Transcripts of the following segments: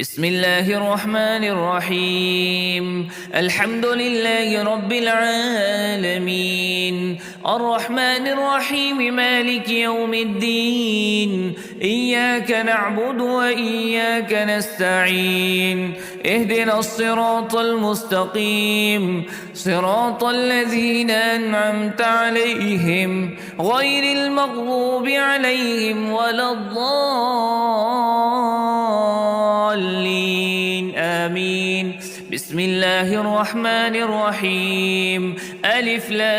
بسم الله الرحمن الرحيم. الحمد لله رب العالمين، الرحمن الرحيم، مالك يوم الدين. إياك نعبد وإياك نستعين. اهدنا الصراط المستقيم، صراط الذين أنعمت عليهم غير المغضوب عليهم ولا الضالين. آمين. بسم الله الرحمن الرحيم. ألف لام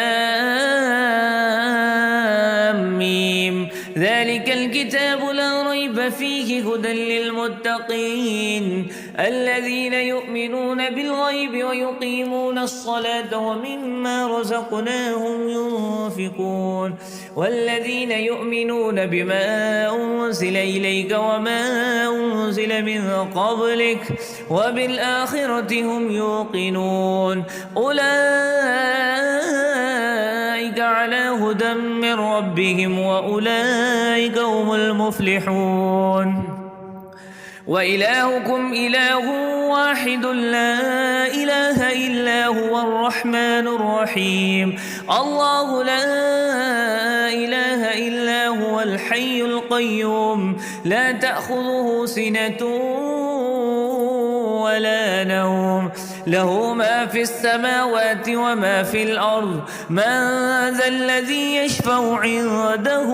ميم. ذلك الكتاب لا ريب فيه هدى للمتقين الذين يؤمنون بالغيب ويقيمون الصلاة ومما رزقناهم ينفقون والذين يؤمنون بما أنزل إليك وما أنزل من قبلك وبالآخرة هم يوقنون. أولئك على هدى من ربهم وأولئك هم المفلحون. وإلهكم إله واحد لا إله إلا هو الرحمن الرحيم. الله لا إله إلا هو الحي القيوم لا تأخذه سنة ولا نوم، له ما في السماوات وما في الأرض. من ذا الذي يشفع عنده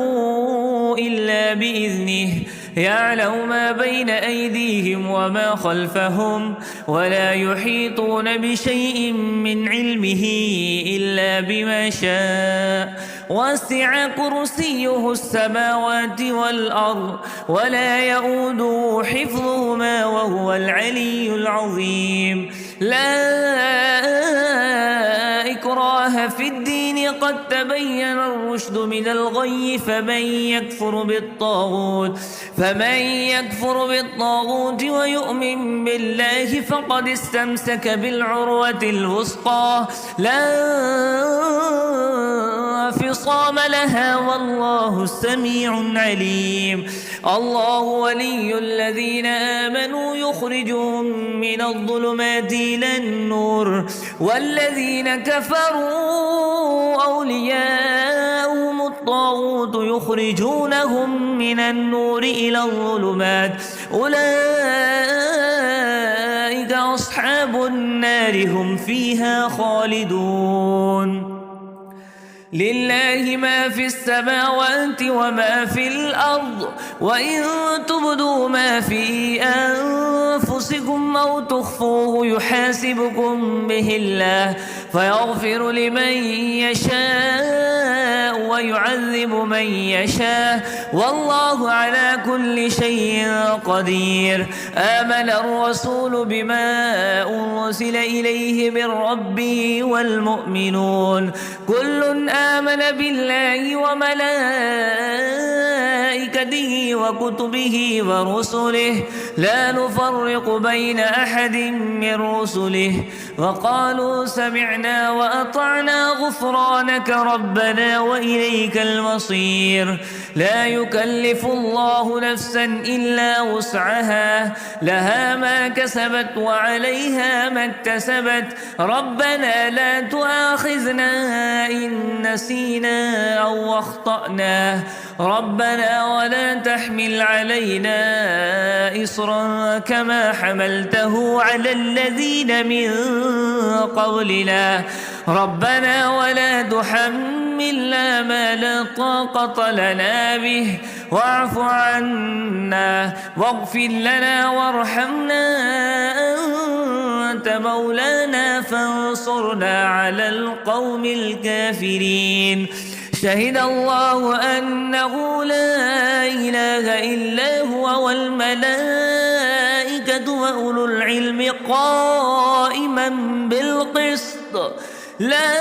إلا بإذنه، يعلم ما بين أيديهم وما خلفهم ولا يحيطون بشيء من علمه إلا بما شاء. وسع كرسيه السماوات والأرض ولا يؤوده حفظهما وهو العلي العظيم. لا إكراه في الدين، قد تبين الرشد من الغي. فمن يكفر بالطاغوت ويؤمن بالله فقد استمسك بالعروة الوثقى لا انفصام لها والله سميع عليم. الله ولي الذين آمنوا يخرجهم من الظلمات إلى النور، والذين كفروا أولياؤهم الطاغوت يخرجونهم من النور إلى الظلمات. أولئك أصحاب النار هم فيها خالدون. لله ما في السماوات وما في الأرض، وإن تبدوا ما في أنفسكم أو تخفوه يحاسبكم به الله فيغفر لمن يشاء ويعذب من يشاء والله على كل شيء قدير. آمن الرسول بما أنزل إليه من ربه والمؤمنون كل آمن بالله وملائكته وكتبه ورسله لا نفرق بين أحد من رسله وقالوا سمعنا وأطعنا غفرانك ربنا وإليك المصير. لا يكلف الله نفسا إلا وسعها، لها ما كسبت وعليها ما اكتسبت. ربنا لا تؤاخذنا إن نسينا أو أخطأنا، ربنا ولا تحمل علينا إصرا كما حملته على الذين من قبلنا، ربنا ولا تحملنا ما لا طاقة لنا به واعف عنا واغفر لنا وارحمنا أنت مولانا فانصرنا على القوم الكافرين. شهد الله أنه لا إله إلا هو والملائكة وأولو العلم قائما بالقسط. لا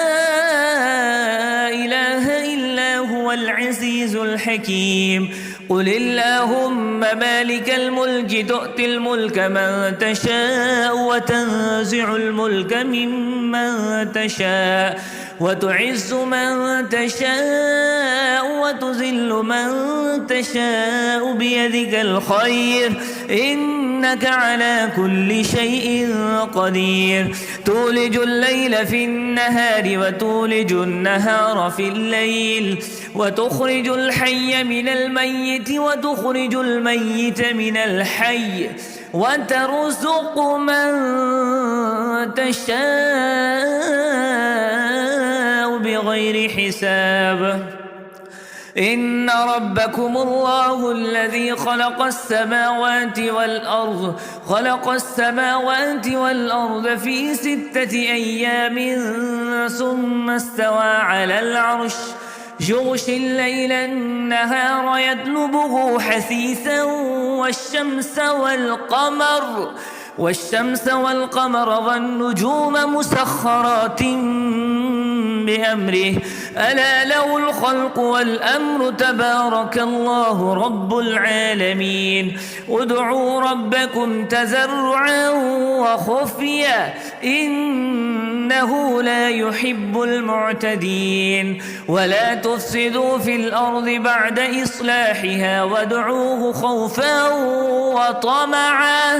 إله إلا هو العزيز الحكيم. قل اللهم مالك الملك تؤتي الملك من تشاء وتنزع الملك ممن تشاء وتعز من تشاء وتذل من تشاء بيدك الخير إنك على كل شيء قدير تولج الليل في النهار وتولج النهار في الليل وتخرج الحي من الميت وتخرج الميت من الحي وترزق من تشاء بغير حساب إن ربكم الله الذي خلق السماوات والأرض في 6 أيام ثم استوى على العرش يغشي الليل النهار يطلبه حثيثا والشمس والقمر والنجوم مسخرات بأمره ألا له الخلق والأمر تبارك الله رب العالمين ادعوا ربكم تزرعا وخفيا إنه لا يحب المعتدين ولا تفسدوا في الأرض بعد إصلاحها وادعوه خوفا وطمعا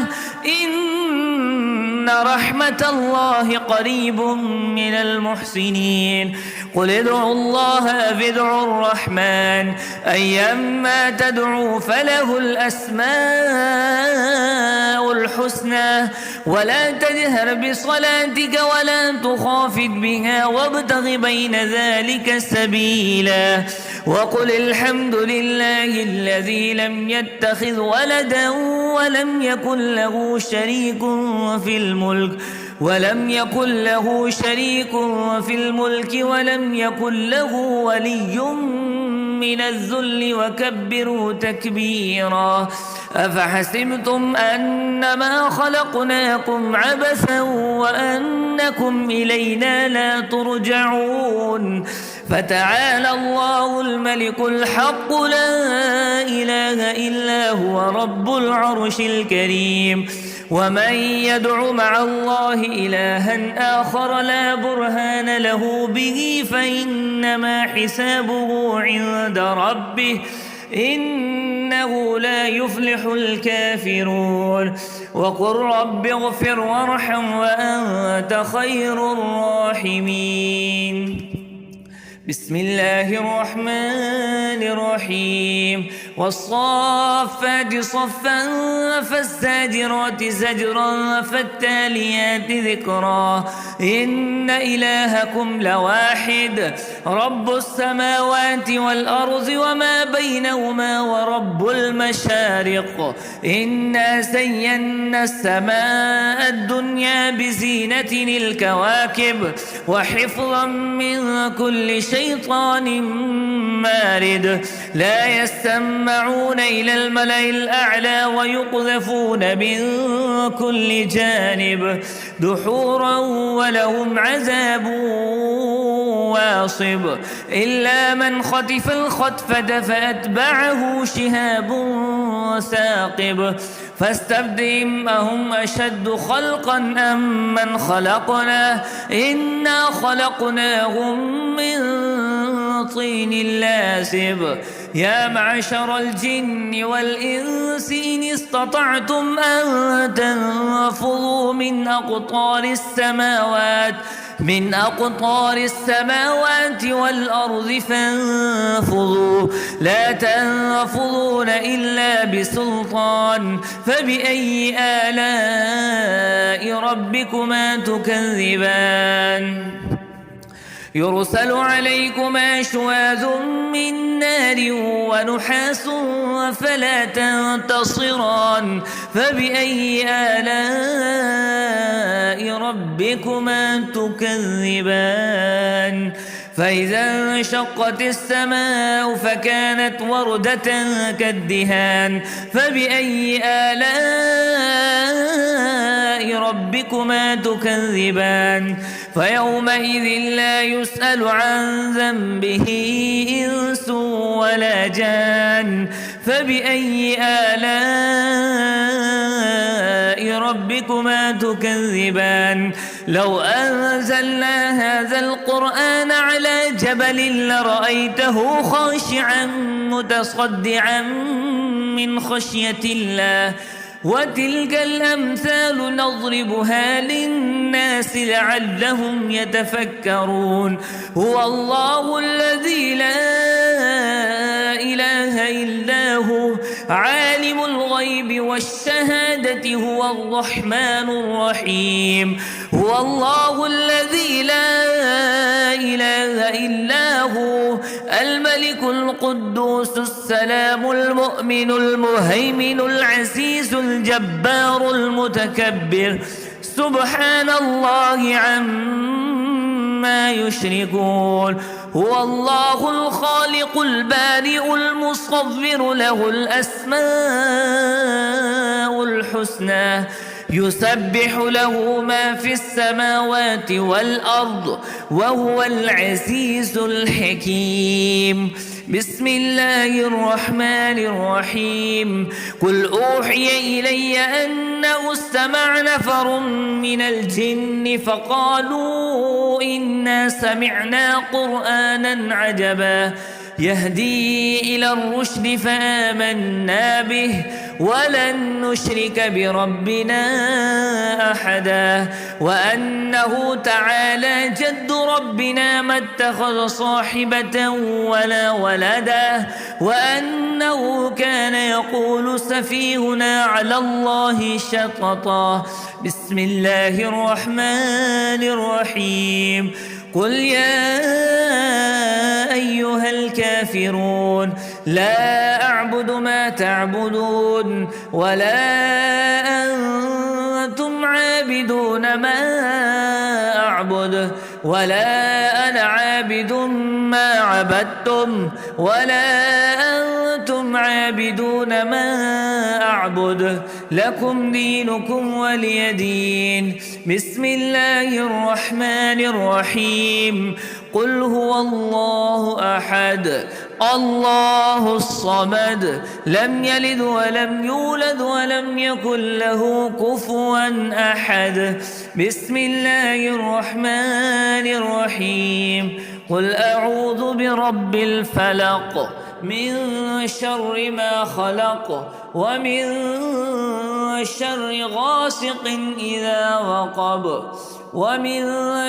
إن رحمة الله قريب من المحسنين قل ادعوا الله أو ادعوا الرحمن أيما تدعوا فله الأسماء الحسنى ولا تجهر بصلاتك ولا تخافت بها وابتغ بين ذلك سبيلا وقل الحمد لله الذي لم يتخذ ولدا ولم يكن له شريك في الملك ولم يكن له ولي من الذل وكبره تكبيرا أفحسبتم أنما خلقناكم عبثا وأنكم إلينا لا ترجعون فتعالى الله الملك الحق لا إله إلا هو رب العرش الكريم ومن يدع مع الله إلها آخر لا برهان له به فإنما حسابه عند ربه إنه لا يفلح الكافرون وقل رب اغفر وارحم وأنت خير الراحمين بسم الله الرحمن الرحيم والصافات صفا فالزاجرات زجرا فالتاليات ذكرا إن إلهكم لواحد رب السماوات والأرض وما بينهما ورب المشارق إنا زينا السماء الدنيا بزينة الكواكب وحفظا من كل شيطان مارد لا يستمعون إلى الملأ الأعلى ويقذفون من كل جانب دحورا ولهم عذاب واصب إلا من خطف الخطفة فأتبعه شهاب ثاقب فاستبدهم أهم أشد خلقا أم من خلقنا إنا خلقناهم من طين لازب يا معشر الجن والإنس إن استطعتم أن تنفذوا من أقطار السماوات والأرض فانفذوا لا تنفذون إلا بسلطان فبأي آلاء ربكما تكذبان يرسل عليكما شواذ من نار ونحاس فلا تنتصران فبأي آلاء ربكما تكذبان فإذا انشقت السماء فكانت وردة كالدهان فبأي آلاء ربكما تكذبان فيومئذ لا يسأل عن ذنبه إنس ولا جان فبأي آلاء ربكما تكذبان لو أنزلنا هذا القرآن على جبل لرأيته خاشعا متصدعا من خشية الله وتلك الأمثال نضربها للناس لعلهم يتفكرون هو الله الذي لا إله إلا هو عالم الغيب والشهادة هو الرحمن الرحيم هو الله الذي لا إله إلا هو الملك القدوس السلام المؤمن المهيمن العزيز الجبار المتكبر سبحان الله عما يشركون هو الله الخالق البارئ المصور له الأسماء الحسنى يسبح له ما في السماوات والأرض وهو العزيز الحكيم بسم الله الرحمن الرحيم قل أوحي إلي أنه استمع نفر من الجن فقالوا إنا سمعنا قرآنا عجبا يهدي إلى الرشد فآمنا به ولن نشرك بربنا أحدا وأنه تعالى جد ربنا ما اتخذ صاحبة ولا ولدا وأنه كان يقول سفيهنا على الله شططا بسم الله الرحمن الرحيم قل يا أيها الكافرون لا أعبد ما تعبدون ولا أنتم عابدون ما أعبد ولا أنا عابد ما عبدتم ولا أنتم عابدون ما أعبد لكم دينكم ولي دين بسم الله الرحمن الرحيم قل هو الله أحد الله الصمد لم يلد ولم يولد ولم يكن له كفوا أحد بسم الله الرحمن الرحيم قل أعوذ برب الفلق من شر ما خلق ومن شر غاسق إذا وقب ومن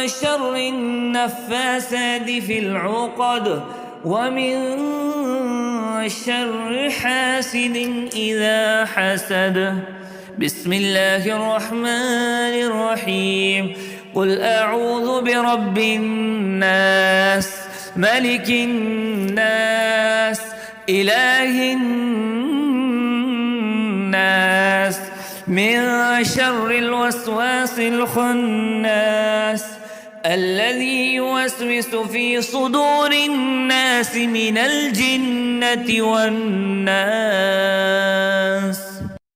شر النفاثات في العقد ومن شر حاسد إذا حسد بسم الله الرحمن الرحيم قل أعوذ برب الناس ملك الناس إله الناس من شر الوسواس الخناس الذي يوسوس في صدور الناس من الجنة والناس